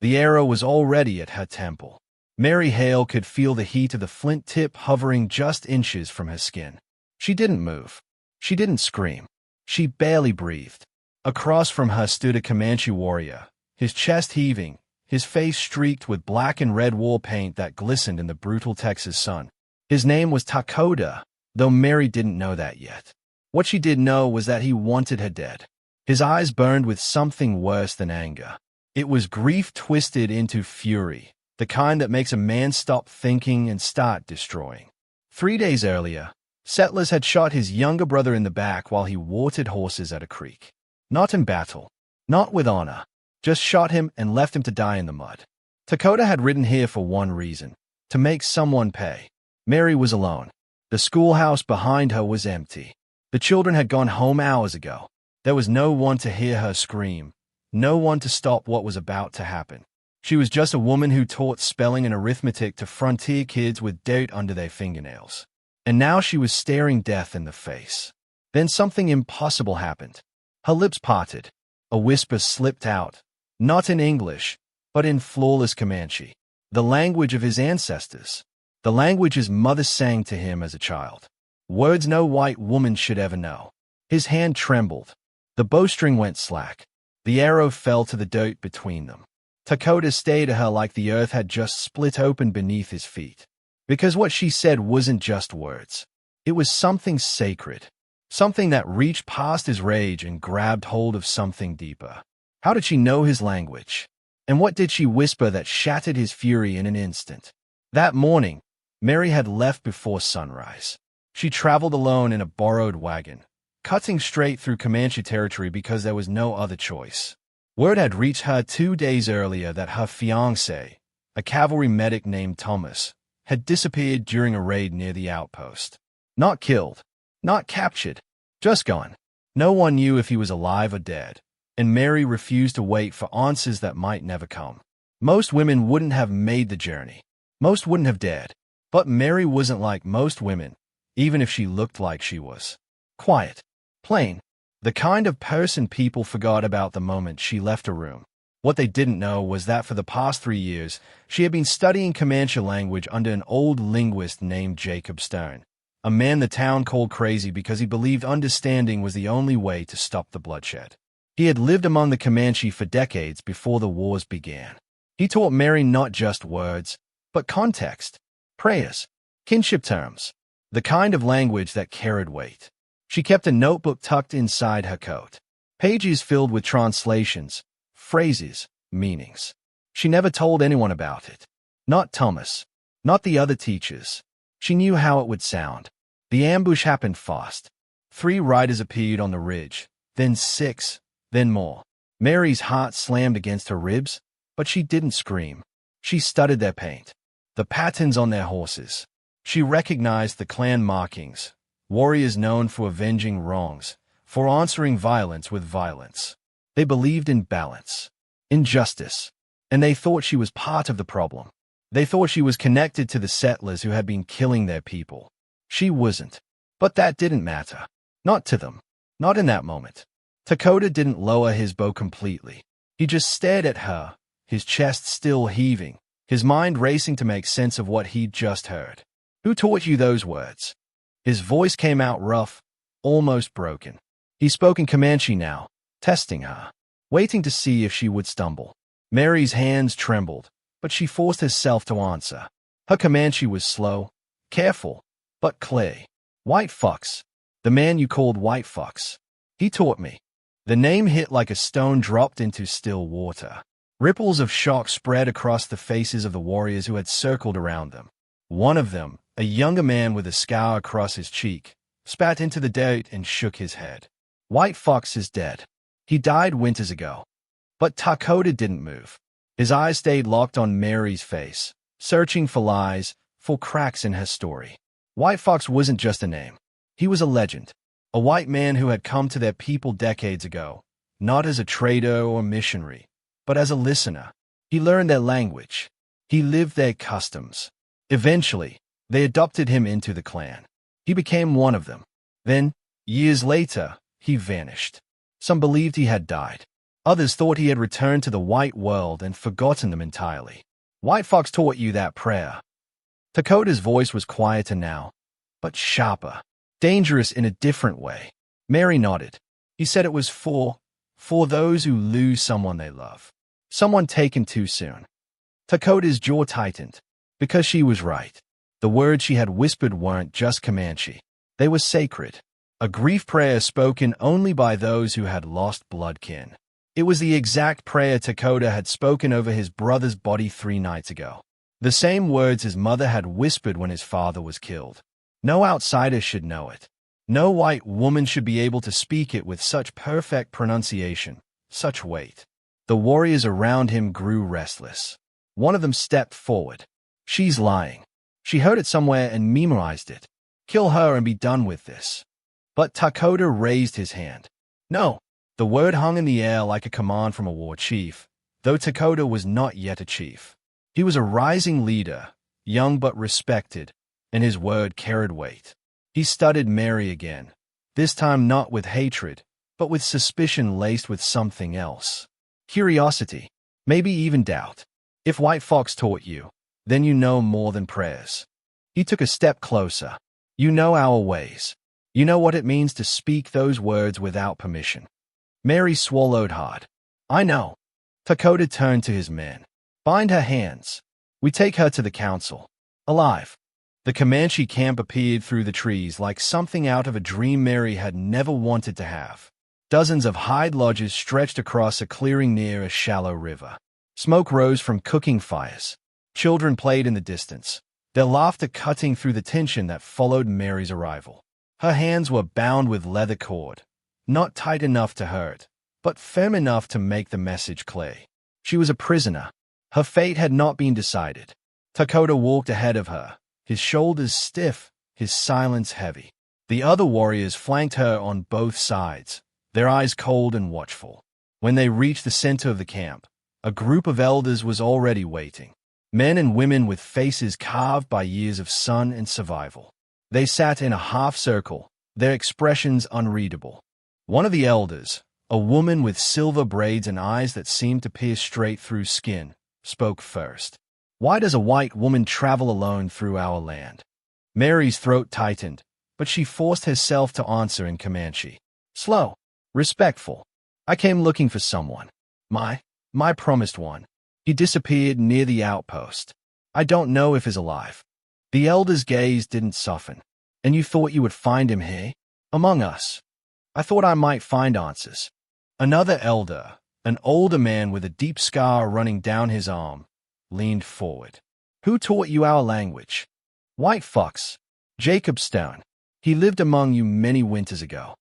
The arrow was already at her temple. Mary Hale could feel the heat of the flint tip hovering just inches from her skin. She didn't move. She didn't scream. She barely breathed. Across from her stood a Comanche warrior, his chest heaving, his face streaked with black and red war paint that glistened in the brutal Texas sun. His name was Takoda, though Mary didn't know that yet. What she did know was that he wanted her dead. His eyes burned with something worse than anger. It was grief twisted into fury, the kind that makes a man stop thinking and start destroying. 3 days earlier, settlers had shot his younger brother in the back while he watered horses at a creek. Not in battle, not with honor, just shot him and left him to die in the mud. Takoda had ridden here for one reason, to make someone pay. Mary was alone. The schoolhouse behind her was empty. The children had gone home hours ago. There was no one to hear her scream, no one to stop what was about to happen. She was just a woman who taught spelling and arithmetic to frontier kids with dirt under their fingernails. And now she was staring death in the face. Then something impossible happened. Her lips parted. A whisper slipped out, not in English, but in flawless Comanche, the language of his ancestors, the language his mother sang to him as a child. Words no white woman should ever know. His hand trembled. The bowstring went slack. The arrow fell to the dirt between them. Takoda stayed at her like the earth had just split open beneath his feet. Because what she said wasn't just words. It was something sacred. Something that reached past his rage and grabbed hold of something deeper. How did she know his language? And what did she whisper that shattered his fury in an instant? That morning, Mary had left before sunrise. She traveled alone in a borrowed wagon, cutting straight through Comanche territory because there was no other choice. Word had reached her 2 days earlier that her fiancé, a cavalry medic named Thomas, had disappeared during a raid near the outpost. Not killed, not captured, just gone. No one knew if he was alive or dead, and Mary refused to wait for answers that might never come. Most women wouldn't have made the journey. Most wouldn't have dared. But Mary wasn't like most women, even if she looked like she was. Quiet. Plain. The kind of person people forgot about the moment she left a room. What they didn't know was that for the past 3 years, she had been studying Comanche language under an old linguist named Jacob Stern, a man the town called crazy because he believed understanding was the only way to stop the bloodshed. He had lived among the Comanche for decades before the wars began. He taught Mary not just words, but context, prayers, kinship terms, the kind of language that carried weight. She kept a notebook tucked inside her coat, pages filled with translations, phrases, meanings. She never told anyone about it. Not Thomas, not the other teachers. She knew how it would sound. The ambush happened fast. 3 riders appeared on the ridge, then 6, then more. Mary's heart slammed against her ribs, but she didn't scream. She studied their paint, the patterns on their horses. She recognized the clan markings, warriors known for avenging wrongs, for answering violence with violence. They believed in balance, in justice, and they thought she was part of the problem. They thought she was connected to the settlers who had been killing their people. She wasn't. But that didn't matter. Not to them. Not in that moment. Takoda didn't lower his bow completely. He just stared at her, his chest still heaving, his mind racing to make sense of what he'd just heard. Who taught you those words? His voice came out rough, almost broken. He spoke in Comanche now, testing her, waiting to see if she would stumble. Mary's hands trembled, but she forced herself to answer. Her Comanche was slow, careful, but clear. White Fox. The man you called White Fox. He taught me. The name hit like a stone dropped into still water. Ripples of shock spread across the faces of the warriors who had circled around them. One of them, a younger man with a scar across his cheek, spat into the dirt and shook his head. White Fox is dead. He died winters ago. But Takoda didn't move. His eyes stayed locked on Mary's face, searching for lies, for cracks in her story. White Fox wasn't just a name. He was a legend. A white man who had come to their people decades ago, not as a trader or missionary, but as a listener. He learned their language. He lived their customs. Eventually, they adopted him into the clan. He became one of them. Then, years later, he vanished. Some believed he had died. Others thought he had returned to the white world and forgotten them entirely. White Fox taught you that prayer. Takota's voice was quieter now, but sharper, dangerous in a different way. Mary nodded. He said it was for those who lose someone they love. Someone taken too soon. Takota's jaw tightened, because she was right. The words she had whispered weren't just Comanche. They were sacred. A grief prayer spoken only by those who had lost blood kin. It was the exact prayer Takota had spoken over his brother's body 3 nights ago. The same words his mother had whispered when his father was killed. No outsider should know it. No white woman should be able to speak it with such perfect pronunciation, such weight. The warriors around him grew restless. One of them stepped forward. She's lying. She heard it somewhere and memorized it. Kill her and be done with this. But Takota raised his hand. No. The word hung in the air like a command from a war chief, though Takota was not yet a chief. He was a rising leader, young but respected, and his word carried weight. He studied Mary again, this time not with hatred, but with suspicion laced with something else. Curiosity, maybe even doubt. If White Fox taught you, then you know more than prayers. He took a step closer. You know our ways. You know what it means to speak those words without permission. Mary swallowed hard. I know. Takota turned to his men. Bind her hands. We take her to the council. Alive. The Comanche camp appeared through the trees like something out of a dream Mary had never wanted to have. Dozens of hide lodges stretched across a clearing near a shallow river. Smoke rose from cooking fires. Children played in the distance, their laughter cutting through the tension that followed Mary's arrival. Her hands were bound with leather cord, not tight enough to hurt, but firm enough to make the message clear. She was a prisoner. Her fate had not been decided. Takota walked ahead of her, his shoulders stiff, his silence heavy. The other warriors flanked her on both sides, their eyes cold and watchful. When they reached the center of the camp, a group of elders was already waiting. Men and women with faces carved by years of sun and survival. They sat in a half-circle, their expressions unreadable. One of the elders, a woman with silver braids and eyes that seemed to pierce straight through skin, spoke first. Why does a white woman travel alone through our land? Mary's throat tightened, but she forced herself to answer in Comanche. Slow, respectful. I came looking for someone. My promised one. He disappeared near the outpost. I don't know if he's alive. The elder's gaze didn't soften. And you thought you would find him here? Among us. I thought I might find answers. Another elder, an older man with a deep scar running down his arm, leaned forward. Who taught you our language? White Fox. Jacob Stone. He lived among you many winters ago.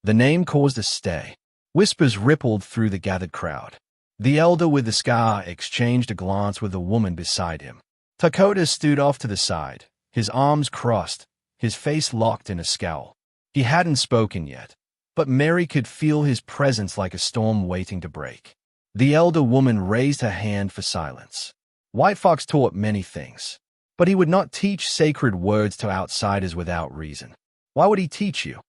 The name caused a stay. Whispers rippled through the gathered crowd. The elder with the scar exchanged a glance with the woman beside him. Takota stood off to the side, his arms crossed, his face locked in a scowl. He hadn't spoken yet, but Mary could feel his presence like a storm waiting to break. The elder woman raised her hand for silence. White Fox taught many things, but he would not teach sacred words to outsiders without reason. Why would he teach you?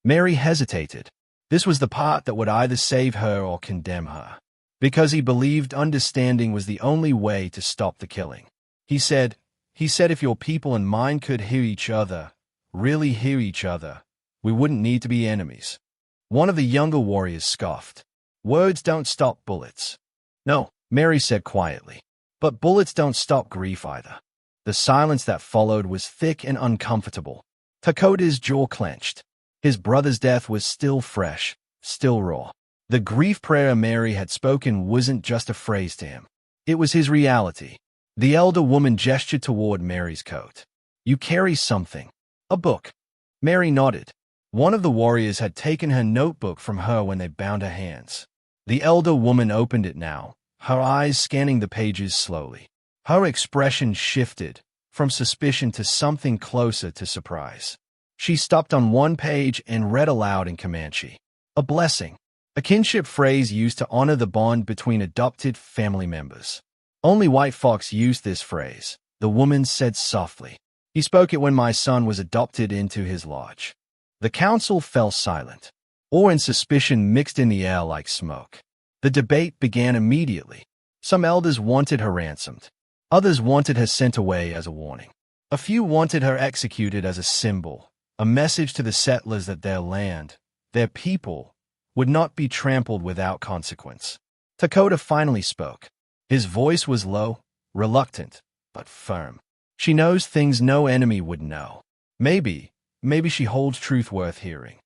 Mary hesitated. This was the part that would either save her or condemn her. Because he believed understanding was the only way to stop the killing. He said if your people and mine could hear each other, really hear each other, we wouldn't need to be enemies. One of the younger warriors scoffed. Words don't stop bullets. No, Mary said quietly. But bullets don't stop grief either. The silence that followed was thick and uncomfortable. Takota's jaw clenched. His brother's death was still fresh, still raw. The grief prayer Mary had spoken wasn't just a phrase to him. It was his reality. The elder woman gestured toward Mary's coat. You carry something. A book. Mary nodded. One of the warriors had taken her notebook from her when they bound her hands. The elder woman opened it now, her eyes scanning the pages slowly. Her expression shifted, from suspicion to something closer to surprise. She stopped on one page and read aloud in Comanche. A blessing. A kinship phrase used to honor the bond between adopted family members. Only White Fox used this phrase, the woman said softly. He spoke it when my son was adopted into his lodge. The council fell silent. Awe and suspicion mixed in the air like smoke. The debate began immediately. Some elders wanted her ransomed. Others wanted her sent away as a warning. A few wanted her executed as a symbol, a message to the settlers that their land, their people, would not be trampled without consequence. Dakota finally spoke. His voice was low, reluctant, but firm. She knows things no enemy would know. Maybe she holds truth worth hearing.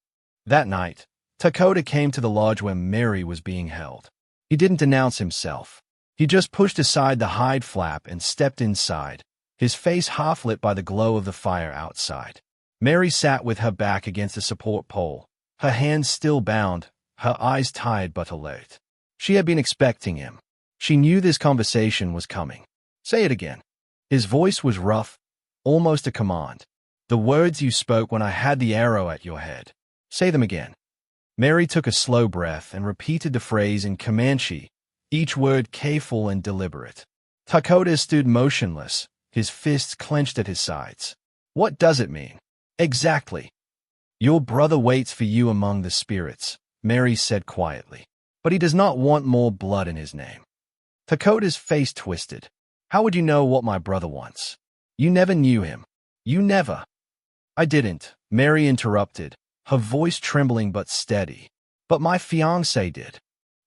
That night, Dakota came to the lodge where Mary was being held. He didn't announce himself. He just pushed aside the hide flap and stepped inside, his face half lit by the glow of the fire outside. Mary sat with her back against a support pole, her hands still bound, her eyes tired but alert. She had been expecting him. She knew this conversation was coming. Say it again. His voice was rough, almost a command. The words you spoke when I had the arrow at your head. Say them again. Mary took a slow breath and repeated the phrase in Comanche, each word careful and deliberate. Dakota stood motionless, his fists clenched at his sides. What does it mean? Exactly. Your brother waits for you among the spirits, Mary said quietly. But he does not want more blood in his name. Dakota's face twisted. How would you know what my brother wants? You never knew him. You never. I didn't, Mary interrupted, her voice trembling but steady. But my fiancé did.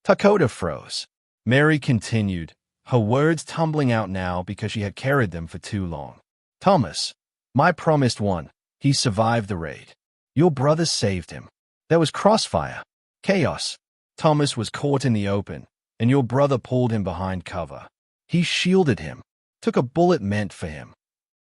Dakota froze. Mary continued, her words tumbling out now because she had carried them for too long. Thomas, my promised one, he survived the raid. Your brother saved him. There was crossfire, chaos. Thomas was caught in the open, and your brother pulled him behind cover. He shielded him, took a bullet meant for him.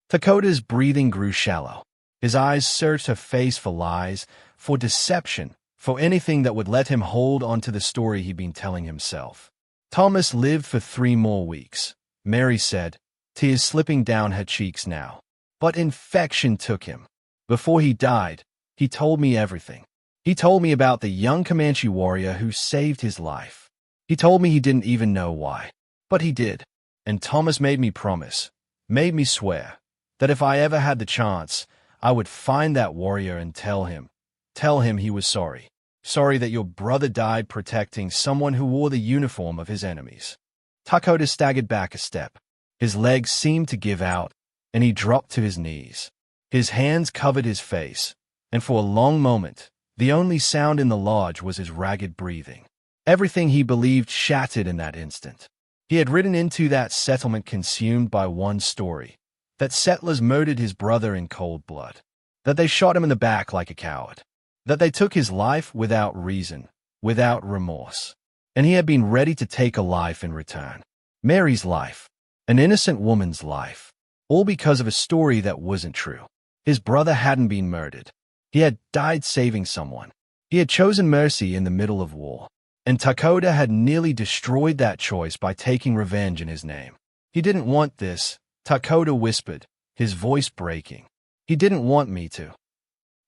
Dakota's breathing grew shallow. His eyes searched her face for lies, for deception, for anything that would let him hold on to the story he'd been telling himself. Thomas lived for 3 more weeks, Mary said, tears slipping down her cheeks now. But infection took him. Before he died, he told me everything. He told me about the young Comanche warrior who saved his life. He told me he didn't even know why. But he did. And Thomas made me promise, made me swear, that if I ever had the chance, I would find that warrior and tell him he was sorry. Sorry that your brother died protecting someone who wore the uniform of his enemies. Dakota staggered back a step. His legs seemed to give out, and he dropped to his knees. His hands covered his face, and for a long moment, the only sound in the lodge was his ragged breathing. Everything he believed shattered in that instant. He had ridden into that settlement consumed by one story, that settlers murdered his brother in cold blood, that they shot him in the back like a coward, that they took his life without reason, without remorse. And he had been ready to take a life in return. Mary's life, an innocent woman's life, all because of a story that wasn't true. His brother hadn't been murdered. He had died saving someone. He had chosen mercy in the middle of war. And Dakota had nearly destroyed that choice by taking revenge in his name. He didn't want this, Dakota whispered, his voice breaking. He didn't want me to.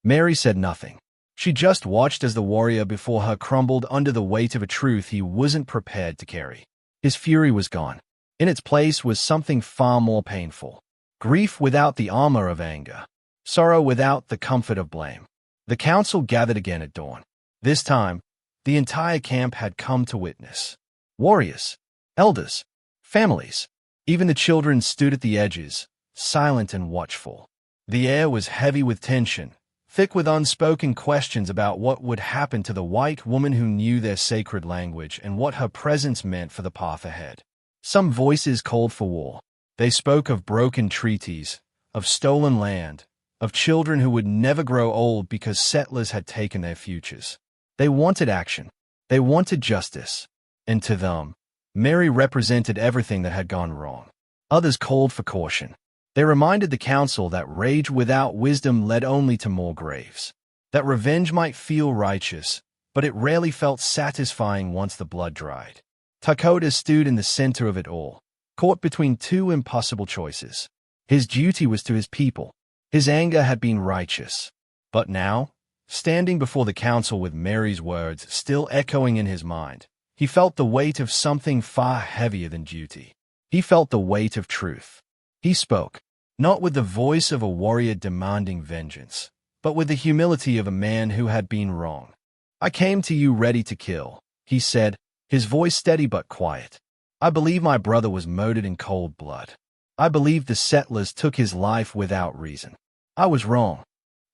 Mary said nothing. She just watched as the warrior before her crumbled under the weight of a truth he wasn't prepared to carry. His fury was gone. In its place was something far more painful. Grief without the armor of anger. Sorrow without the comfort of blame. The council gathered again at dawn. This time, the entire camp had come to witness. Warriors, elders, families, even the children stood at the edges, silent and watchful. The air was heavy with tension, thick with unspoken questions about what would happen to the white woman who knew their sacred language and what her presence meant for the path ahead. Some voices called for war. They spoke of broken treaties, of stolen land, of children who would never grow old because settlers had taken their futures. They wanted action. They wanted justice. And to them, Mary represented everything that had gone wrong. Others called for caution. They reminded the council that rage without wisdom led only to more graves. That revenge might feel righteous, but it rarely felt satisfying once the blood dried. Dakota stood in the center of it all, caught between 2 impossible choices. His duty was to his people. His anger had been righteous. But now, standing before the council with Mary's words still echoing in his mind, he felt the weight of something far heavier than duty. He felt the weight of truth. He spoke, not with the voice of a warrior demanding vengeance, but with the humility of a man who had been wrong. I came to you ready to kill, he said, his voice steady but quiet. I believe my brother was murdered in cold blood. I believe the settlers took his life without reason. I was wrong.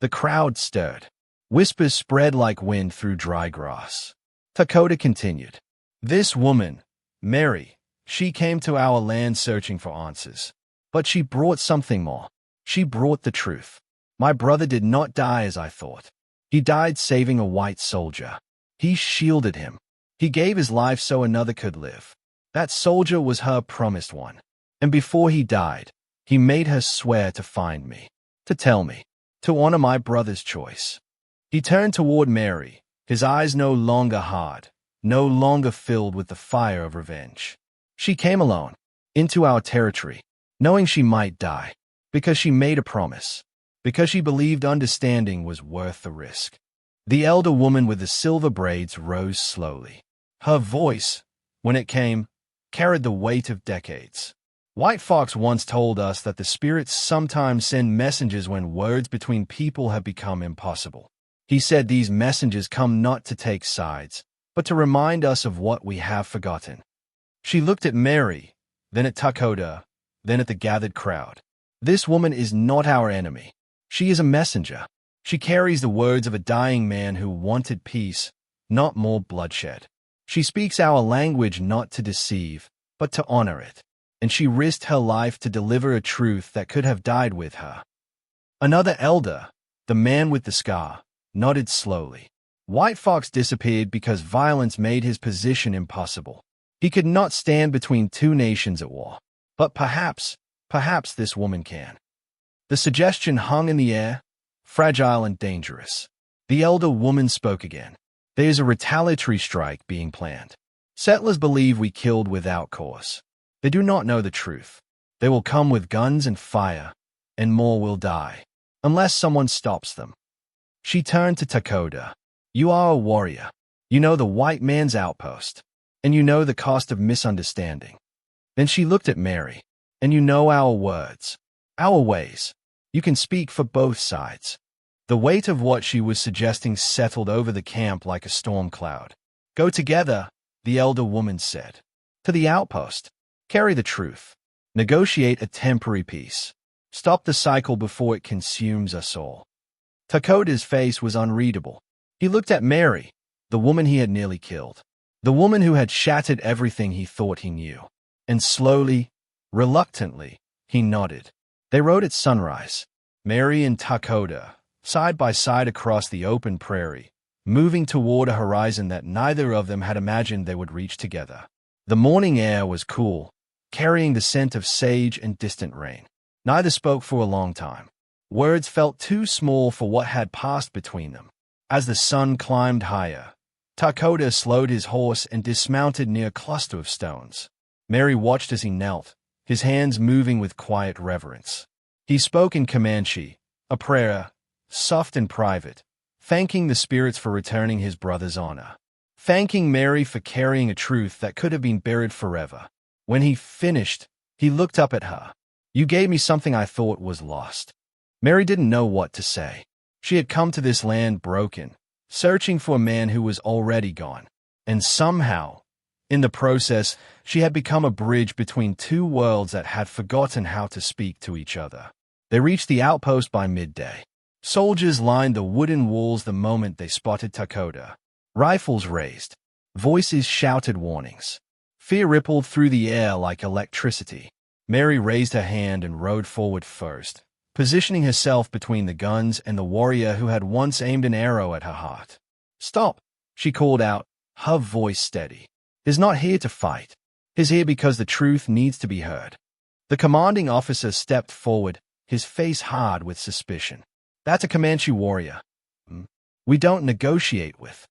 The crowd stirred. Whispers spread like wind through dry grass. Dakota continued. This woman, Mary, she came to our land searching for answers. But she brought something more. She brought the truth. My brother did not die as I thought. He died saving a white soldier. He shielded him. He gave his life so another could live. That soldier was her promised one. And before he died, he made her swear to find me, to tell me, to honor my brother's choice. He turned toward Mary, his eyes no longer hard, no longer filled with the fire of revenge. She came alone, into our territory, knowing she might die, because she made a promise, because she believed understanding was worth the risk. The elder woman with the silver braids rose slowly. Her voice, when it came, carried the weight of decades. White Fox once told us that the spirits sometimes send messengers when words between people have become impossible. He said these messengers come not to take sides, but to remind us of what we have forgotten. She looked at Mary, then at Dakota, then at the gathered crowd. This woman is not our enemy. She is a messenger. She carries the words of a dying man who wanted peace, not more bloodshed. She speaks our language not to deceive, but to honor it. And she risked her life to deliver a truth that could have died with her. Another elder, the man with the scar, nodded slowly. White Fox disappeared because violence made his position impossible. He could not stand between two nations at war. But perhaps this woman can. The suggestion hung in the air, fragile and dangerous. The elder woman spoke again. There is a retaliatory strike being planned. Settlers believe we killed without cause. They do not know the truth. They will come with guns and fire, and more will die, unless someone stops them. She turned to Dakota. You are a warrior. You know the white man's outpost, and you know the cost of misunderstanding. Then she looked at Mary. And you know our words, our ways. You can speak for both sides. The weight of what she was suggesting settled over the camp like a storm cloud. Go together, the elder woman said. To the outpost. Carry the truth. Negotiate a temporary peace. Stop the cycle before it consumes us all. Dakota's face was unreadable. He looked at Mary, the woman he had nearly killed. The woman who had shattered everything he thought he knew. And slowly, reluctantly, he nodded. They rode at sunrise, Mary and Dakota, side by side across the open prairie, moving toward a horizon that neither of them had imagined they would reach together. The morning air was cool, carrying the scent of sage and distant rain. Neither spoke for a long time. Words felt too small for what had passed between them. As the sun climbed higher, Dakota slowed his horse and dismounted near a cluster of stones. Mary watched as he knelt, his hands moving with quiet reverence. He spoke in Comanche, a prayer, soft and private, thanking the spirits for returning his brother's honor, thanking Mary for carrying a truth that could have been buried forever. When he finished, he looked up at her. You gave me something I thought was lost. Mary didn't know what to say. She had come to this land broken, searching for a man who was already gone. And somehow, in the process, she had become a bridge between two worlds that had forgotten how to speak to each other. They reached the outpost by midday. Soldiers lined the wooden walls the moment they spotted Dakota. Rifles raised. Voices shouted warnings. Fear rippled through the air like electricity. Mary raised her hand and rode forward first, positioning herself between the guns and the warrior who had once aimed an arrow at her heart. Stop, she called out, her voice steady. He's not here to fight. He's here because the truth needs to be heard. The commanding officer stepped forward, his face hard with suspicion. That's a Comanche warrior. We don't negotiate with.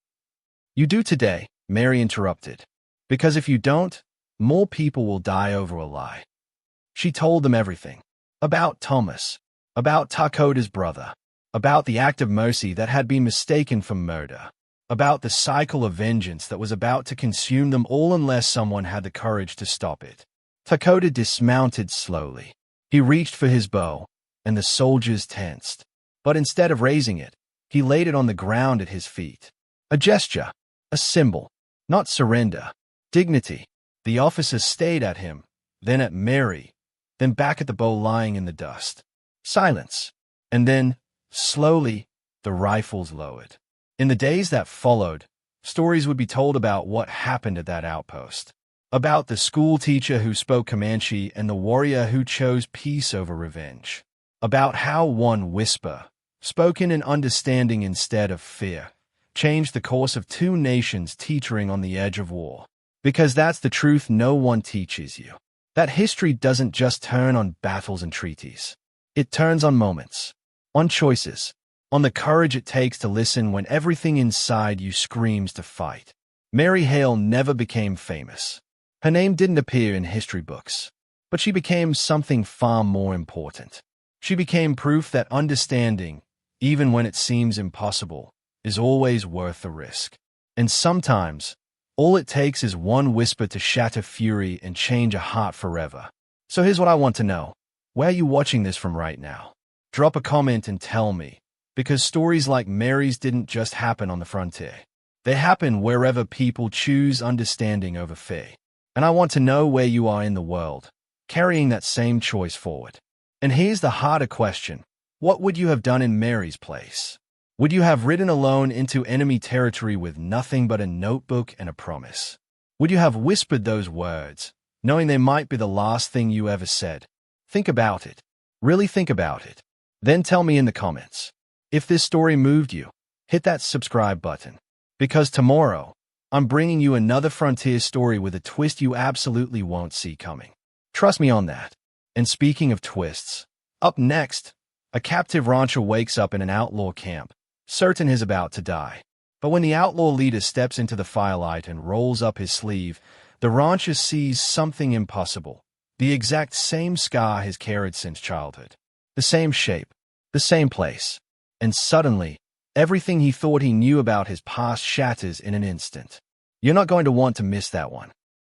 You do today, Mary interrupted. Because if you don't, more people will die over a lie. She told them everything. About Thomas. About Dakota's brother. About the act of mercy that had been mistaken for murder. About the cycle of vengeance that was about to consume them all unless someone had the courage to stop it. Dakota dismounted slowly. He reached for his bow, and the soldiers tensed. But instead of raising it, he laid it on the ground at his feet. A gesture, a symbol, not surrender, Dignity. The officer stayed at him, then at Mary, then back at the bow lying in the dust. Silence. And then, slowly, the rifles lowered. In the days that followed, stories would be told about what happened at that outpost. About the schoolteacher who spoke Comanche and the warrior who chose peace over revenge. About how one whisper, spoken in understanding instead of fear, changed the course of two nations teetering on the edge of war. Because that's the truth no one teaches you. That history doesn't just turn on battles and treaties. It turns on moments, on choices, on the courage it takes to listen when everything inside you screams to fight. Mary Hale never became famous. Her name didn't appear in history books, but she became something far more important. She became proof that understanding, even when it seems impossible, is always worth the risk. And sometimes, all it takes is one whisper to shatter fury and change a heart forever. So here's what I want to know. Where are you watching this from right now? Drop a comment and tell me, because stories like Mary's didn't just happen on the frontier. They happen wherever people choose understanding over fear. And I want to know where you are in the world, carrying that same choice forward. And here's the harder question. What would you have done in Mary's place? Would you have ridden alone into enemy territory with nothing but a notebook and a promise? Would you have whispered those words, knowing they might be the last thing you ever said? Think about it. Really think about it. Then tell me in the comments. If this story moved you, hit that subscribe button. Because tomorrow, I'm bringing you another frontier story with a twist you absolutely won't see coming. Trust me on that. And speaking of twists, up next, a captive rancher wakes up in an outlaw camp, certain he's about to die. But when the outlaw leader steps into the firelight and rolls up his sleeve, the rancher sees something impossible. The exact same scar he's carried since childhood. The same shape, the same place. And suddenly, everything he thought he knew about his past shatters in an instant. You're not going to want to miss that one.